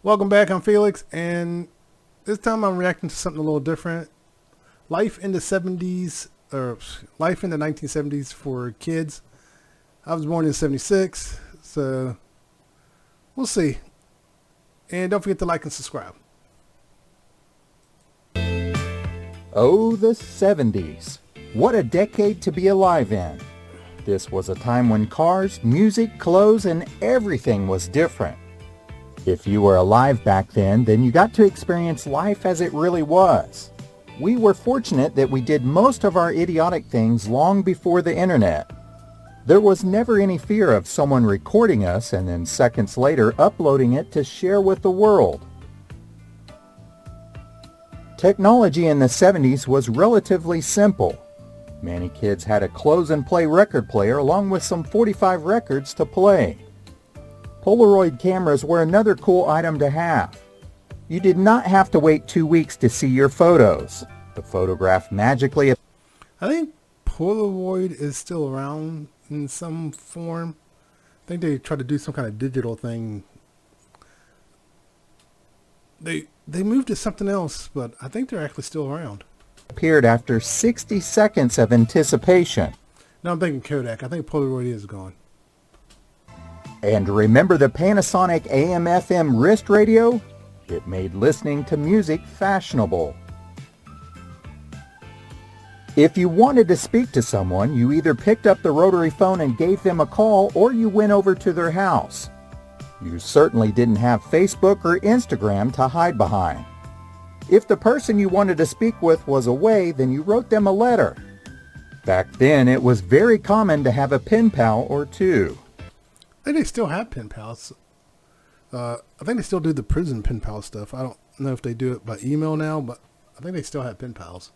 Welcome back, I'm Felix, and this time I'm reacting to something a little different. Life in the 70s, or life in the 1970s for kids. I was born in 76, so we'll see. And don't forget to like and subscribe. Oh, the 70s. What a decade to be alive in. This was a time when cars, music, clothes, and everything was different. If you were alive back then you got to experience life as it really was. We were fortunate that we did most of our idiotic things long before the internet. There was never any fear of someone recording us and then seconds later uploading it to share with the world. Technology in the 70s was relatively simple. Many kids had a close-and-play record player along with some 45 records to play. Polaroid cameras were another cool item to have. You did not have to wait 2 weeks to see your photos. The photograph magically... I think Polaroid is still around in some form. I think they tried to do some kind of digital thing. They moved to something else, but I think they're actually still around. Appeared after 60 seconds of anticipation. No, I'm thinking Kodak. I think Polaroid is gone. And remember the Panasonic AM/FM wrist radio? It made listening to music fashionable. If you wanted to speak to someone, you either picked up the rotary phone and gave them a call, or you went over to their house. You certainly didn't have Facebook or Instagram to hide behind. If the person you wanted to speak with was away, then you wrote them a letter. Back then, it was very common to have a pen pal or two. I think they still have pen pals. I think they still do the prison pen pal stuff. I don't know if they do it by email now, but I think they still have pen pals.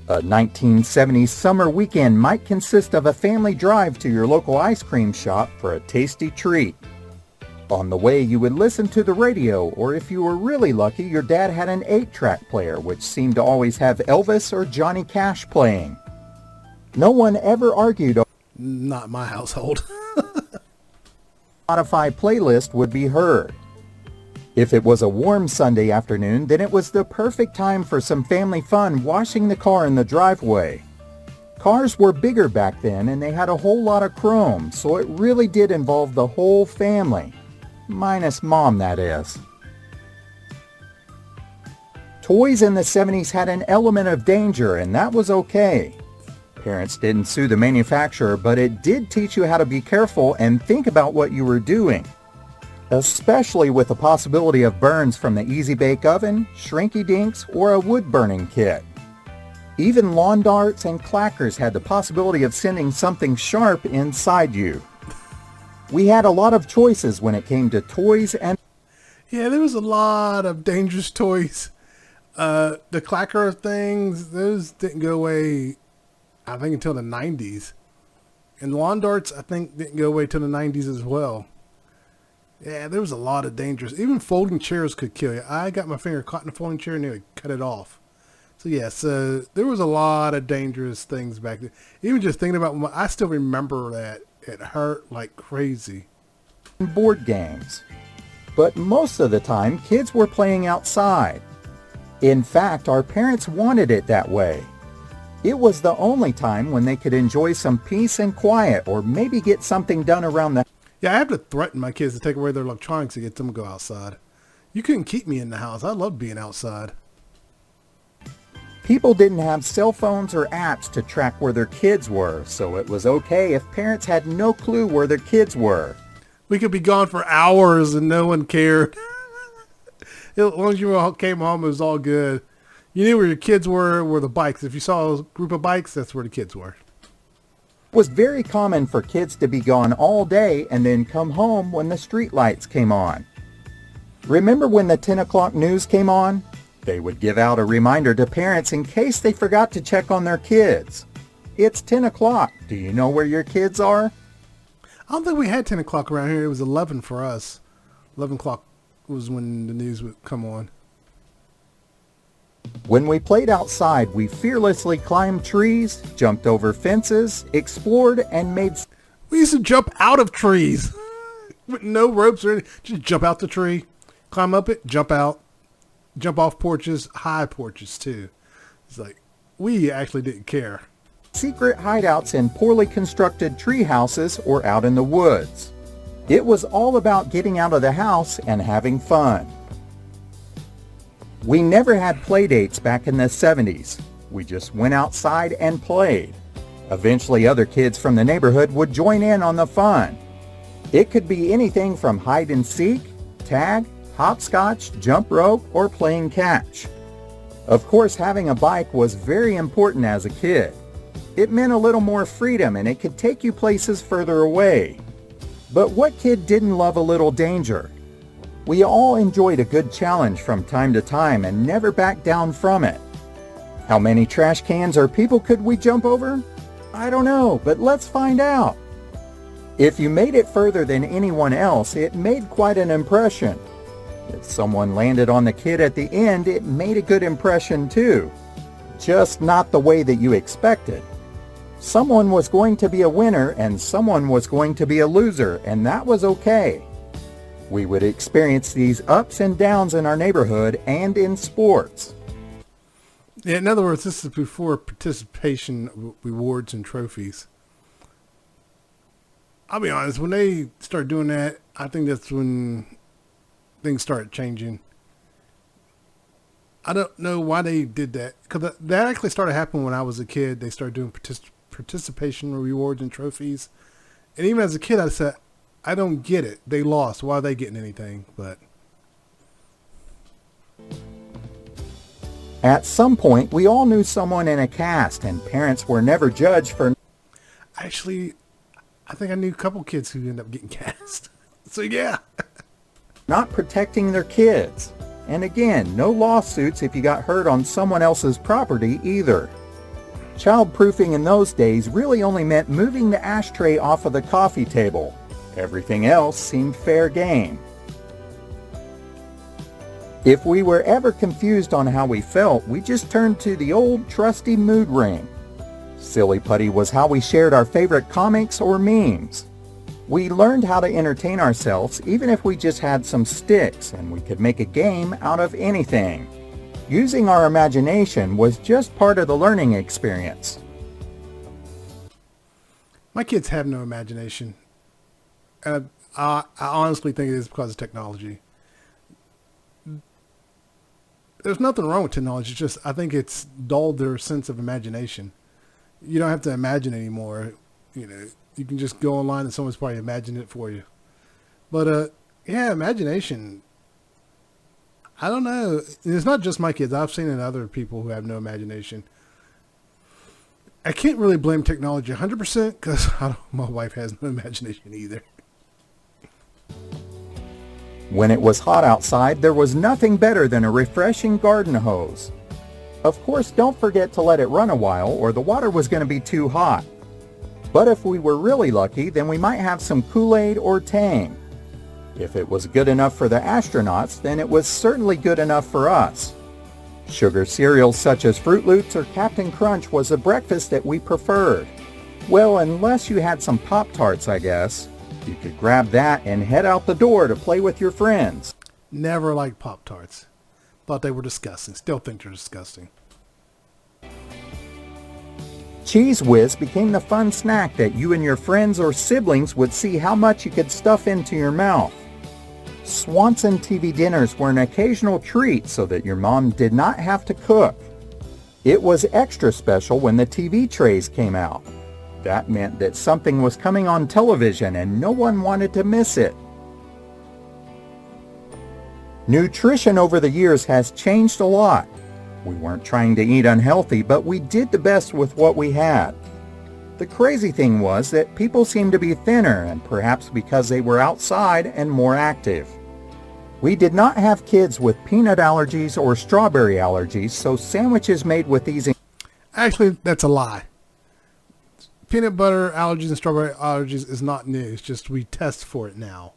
A 1970s summer weekend might consist of a family drive to your local ice cream shop for a tasty treat. On the way, you would listen to the radio, or if you were really lucky, your dad had an 8-track player, which seemed to always have Elvis or Johnny Cash playing. No one ever argued over Not my household. Spotify playlist would be heard. If it was a warm Sunday afternoon, then it was the perfect time for some family fun washing the car in the driveway. Cars were bigger back then and they had a whole lot of chrome, so it really did involve the whole family. Minus mom, that is. Toys in the 70s had an element of danger, and that was okay. Parents didn't sue the manufacturer, but it did teach you how to be careful and think about what you were doing. Especially with the possibility of burns from the Easy Bake Oven, Shrinky Dinks, or a wood-burning kit. Even lawn darts and clackers had the possibility of sending something sharp inside you. We had a lot of choices when it came to toys and... Yeah, there was a lot of dangerous toys. The clacker things, those didn't go away, I think, until the 90s. And lawn darts, I think, didn't go away till the 90s as well. Yeah, there was a lot of dangerous. Even folding chairs could kill you. I got my finger caught in a folding chair and they would cut it off. So yeah, so there was a lot of dangerous things back then. Even just thinking about, I still remember that. It hurt like crazy. board games. But most of the time, kids were playing outside. In fact, our parents wanted it that way. It was the only time when they could enjoy some peace and quiet, or maybe get something done around the... Yeah, I have to threaten my kids to take away their electronics to get them to go outside. You couldn't keep me in the house. I loved being outside. People didn't have cell phones or apps to track where their kids were, so it was okay if parents had no clue where their kids were. We could be gone for hours and no one cared. As long as you came home, it was all good. You knew where your kids were the bikes. If you saw a group of bikes, that's where the kids were. It was very common for kids to be gone all day and then come home when the street lights came on. Remember when the 10 o'clock news came on? They would give out a reminder to parents in case they forgot to check on their kids. It's 10 o'clock. Do you know where your kids are? I don't think we had 10 o'clock around here. It was 11 for us. 11 o'clock was when the news would come on. When we played outside, we fearlessly climbed trees, jumped over fences, explored, and made... We used to jump out of trees. with no ropes or anything. Just jump out the tree, climb up it, jump out, jump off porches, high porches too. It's like, we actually didn't care. Secret hideouts in poorly constructed tree houses or out in the woods. It was all about getting out of the house and having fun. We never had play dates back in the 70s. We just went outside and played. Eventually, other kids from the neighborhood would join in on the fun. It could be anything from hide and seek, tag, hopscotch, jump rope, or playing catch. Of course, having a bike was very important as a kid. It meant a little more freedom and it could take you places further away. But what kid didn't love a little danger? We all enjoyed a good challenge from time to time and never backed down from it. How many trash cans or people could we jump over? I don't know, but let's find out. If you made it further than anyone else, it made quite an impression. If someone landed on the kid at the end, it made a good impression too. Just not the way that you expected. Someone was going to be a winner and someone was going to be a loser, and that was okay. We would experience these ups and downs in our neighborhood and in sports. Yeah, in other words, this is before participation rewards and trophies. I'll be honest, when they start doing that, I think that's when things started changing. I don't know why they did that, because that actually started happening when I was a kid. They started doing participation rewards and trophies. And even as a kid, I said, I don't get it. They lost. Why are they getting anything? But at some point, we all knew someone in a cast, and parents were never judged for... Actually, I think I knew a couple kids who ended up getting cast. So yeah. not protecting their kids. And again, no lawsuits if you got hurt on someone else's property either. Childproofing in those days really only meant moving the ashtray off of the coffee table. Everything else seemed fair game. If we were ever confused on how we felt, we just turned to the old trusty mood ring. Silly Putty was how we shared our favorite comics or memes. We learned how to entertain ourselves even if we just had some sticks, and we could make a game out of anything. Using our imagination was just part of the learning experience. My kids have no imagination. And I honestly think it is because of technology. There's nothing wrong with technology. It's just, I think it's dulled their sense of imagination. You don't have to imagine anymore. You know, you can just go online and someone's probably imagined it for you. But, yeah, imagination. I don't know. It's not just my kids. I've seen it in other people who have no imagination. I can't really blame technology 100% because my wife has no imagination either. When it was hot outside, there was nothing better than a refreshing garden hose. Of course, don't forget to let it run a while or the water was going to be too hot. But if we were really lucky, then we might have some Kool-Aid or Tang. If it was good enough for the astronauts, then it was certainly good enough for us. Sugar cereals such as Fruit Loops or Captain Crunch was a breakfast that we preferred. Well, unless you had some Pop-Tarts, I guess. You could grab that and head out the door to play with your friends. Never liked Pop-Tarts. Thought they were disgusting. Still think they're disgusting. Cheese Whiz became the fun snack that you and your friends or siblings would see how much you could stuff into your mouth. Swanson TV dinners were an occasional treat so that your mom did not have to cook. It was extra special when the TV trays came out. That meant that something was coming on television and no one wanted to miss it. Nutrition over the years has changed a lot. We weren't trying to eat unhealthy, but we did the best with what we had. The crazy thing was that people seemed to be thinner, and perhaps because they were outside and more active. We did not have kids with peanut allergies or strawberry allergies, so sandwiches made with these... Actually, that's a lie. Peanut butter allergies and strawberry allergies is not new. It's just we test for it now.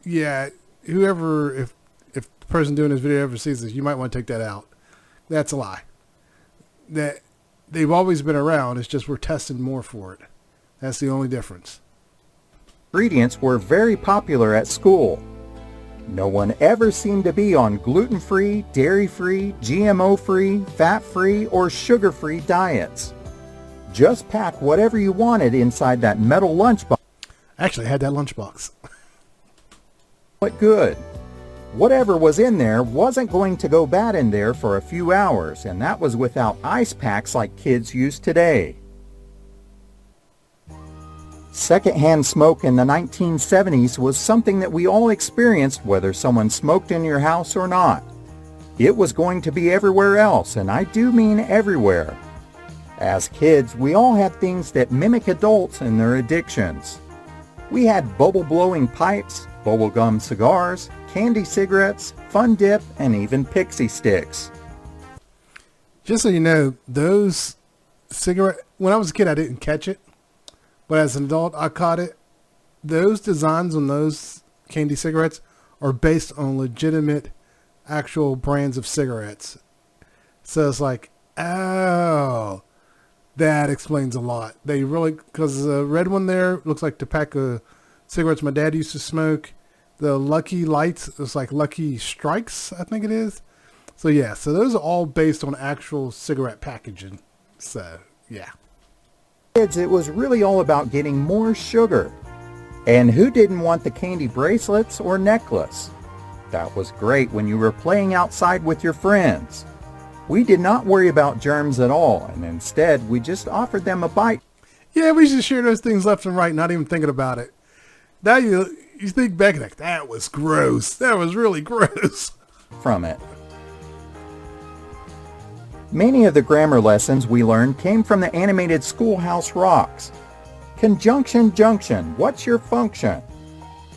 Yeah, whoever, if the person doing this video ever sees this, you might want to take that out. That's a lie. That they've always been around. It's just we're testing more for it. That's the only difference. Ingredients were very popular at school. No one ever seemed to be on gluten-free, dairy-free, GMO-free, fat-free, or sugar-free diets. Just pack whatever you wanted inside that metal lunchbox. Actually, I had that lunchbox. What good? Whatever was in there wasn't going to go bad in there for a few hours, and that was without ice packs like kids use today. Secondhand smoke in the 1970s was something that we all experienced whether someone smoked in your house or not. It was going to be everywhere else, and I do mean everywhere. As kids, we all had things that mimic adults and their addictions. We had bubble-blowing pipes, bubblegum cigars, candy cigarettes, Fun Dip, and even pixie sticks. Just so you know, those cigarette, when I was a kid, I didn't catch it. But as an adult, I caught it. Those designs on those candy cigarettes are based on legitimate, actual brands of cigarettes. So it's like, oh, that explains a lot. They really, because the red one there looks like the pack of cigarettes my dad used to smoke. The Lucky Lights, it's like Lucky Strikes, I think it is. So yeah, so those are all based on actual cigarette packaging. So yeah. Kids, it was really all about getting more sugar. And who didn't want the candy bracelets or necklace? That was great when you were playing outside with your friends. We did not worry about germs at all, and instead we just offered them a bite. Yeah, we should share those things left and right, not even thinking about it. Now you think back like, that was gross. That was really gross. From it. Many of the grammar lessons we learned came from the animated Schoolhouse Rocks. Conjunction junction, what's your function?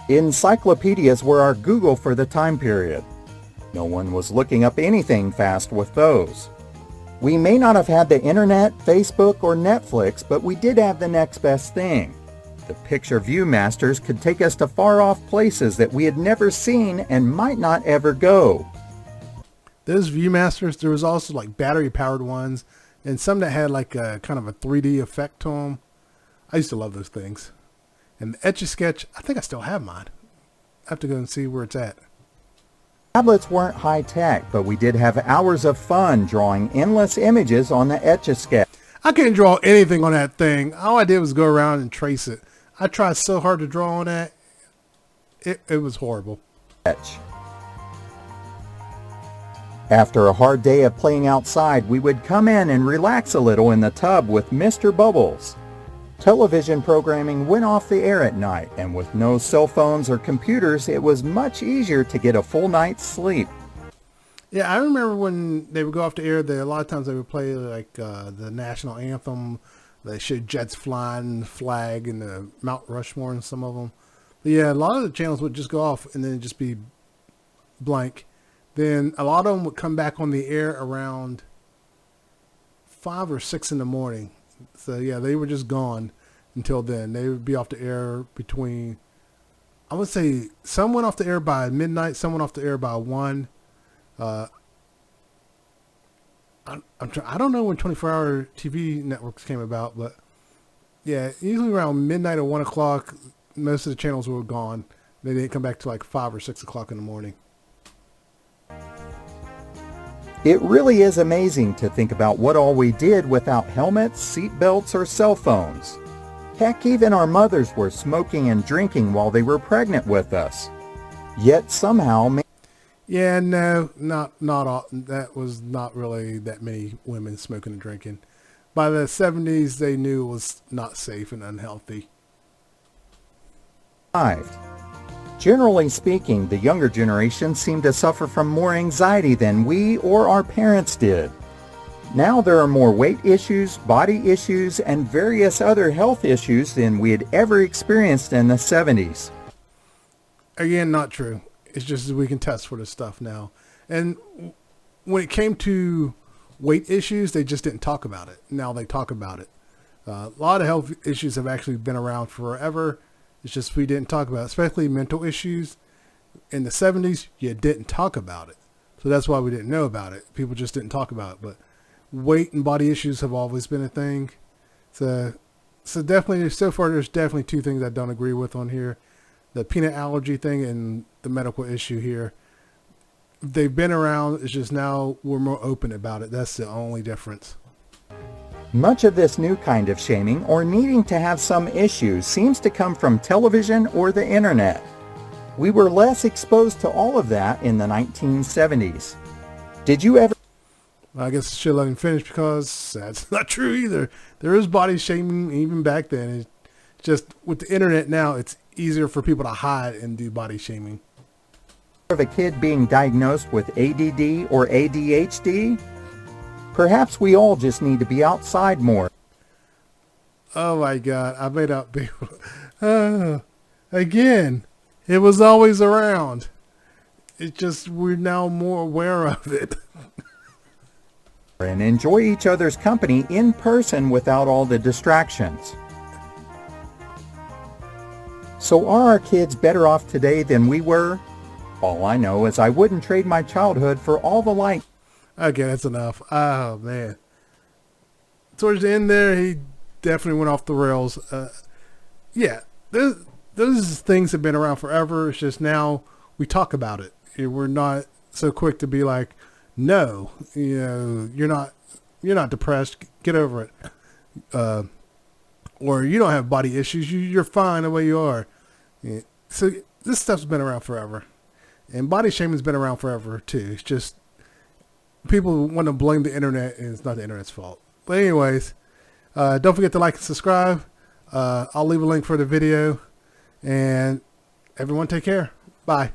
Encyclopedias were our Google for the time period. No one was looking up anything fast with those. We may not have had the internet, Facebook, or Netflix, but we did have the next best thing. The picture view masters could take us to far-off places that we had never seen and might not ever go. Those Viewmasters, there was also like battery-powered ones, and some that had like a kind of a 3D effect to them. I used to love those things. And the Etch-a-Sketch, I think I still have mine. I have to go and see where it's at. Tablets weren't high-tech, but we did have hours of fun drawing endless images on the Etch-a-Sketch. I couldn't draw anything on that thing. All I did was go around and trace it. I tried so hard to draw on that. It was horrible. After a hard day of playing outside, we would come in and relax a little in the tub with Mr. Bubbles. Television programming went off the air at night, and with no cell phones or computers, it was much easier to get a full night's sleep. Yeah, I remember when they would go off the air, a lot of times they would play like the national anthem. They showed jets flying, the flag, and the Mount Rushmore and some of them. But yeah, a lot of the channels would just go off and then just be blank. Then a lot of them would come back on the air around 5 or 6 in the morning. So yeah, they were just gone until then. They would be off the air between, I would say some went off the air by midnight, some went off the air by 1. I don't know when 24-hour TV networks came about, but yeah, usually around midnight or 1 o'clock, most of the channels were gone. They didn't come back to like 5 or 6 o'clock in the morning. It really is amazing to think about what all we did without helmets, seat belts, or cell phones. Heck, even our mothers were smoking and drinking while they were pregnant with us. Yet somehow... Yeah, no, not all. That was not really that many women smoking and drinking. By the 70s, they knew it was not safe and unhealthy. Generally speaking, the younger generation seemed to suffer from more anxiety than we or our parents did. Now there are more weight issues, body issues, and various other health issues than we had ever experienced in the 70s. Again, not true. It's just that we can test for this stuff now. And when it came to weight issues, they just didn't talk about it. Now they talk about it. A lot of health issues have actually been around forever. It's just we didn't talk about it, especially mental issues. In the 70s, you didn't talk about it. So that's why we didn't know about it. People just didn't talk about it. But weight and body issues have always been a thing. So So definitely, so far, there's definitely two things I don't agree with on here. The peanut allergy thing and the medical issue here. They've been around. It's just now we're more open about it. That's the only difference. Much of this new kind of shaming or needing to have some issues seems to come from television or the internet. We were less exposed to all of that in the 1970s. Did you ever? I guess I should let him finish because that's not true either. There is body shaming even back then. It's just with the internet now, it's easier for people to hide and do body shaming. Of a kid being diagnosed with ADD or ADHD? Perhaps we all just need to be outside more. Oh my God, I may not be able to. Again, it was always around. It's just we're now more aware of it. And enjoy each other's company in person without all the distractions. So are our kids better off today than we were? All I know is I wouldn't trade my childhood for all the light. Okay, that's enough. Oh man. Towards the end there, he definitely went off the rails. Yeah, those things have been around forever. It's just now we talk about it. We're not so quick to be like, no, you're not depressed. Get over it. Or you don't have body issues. You're fine the way you are. Yeah. So this stuff's been around forever. And body shaming has been around forever too. It's just people want to blame the internet, and it's not the internet's fault. But anyways, don't forget to like and subscribe. I'll leave a link for the video. And everyone take care. Bye.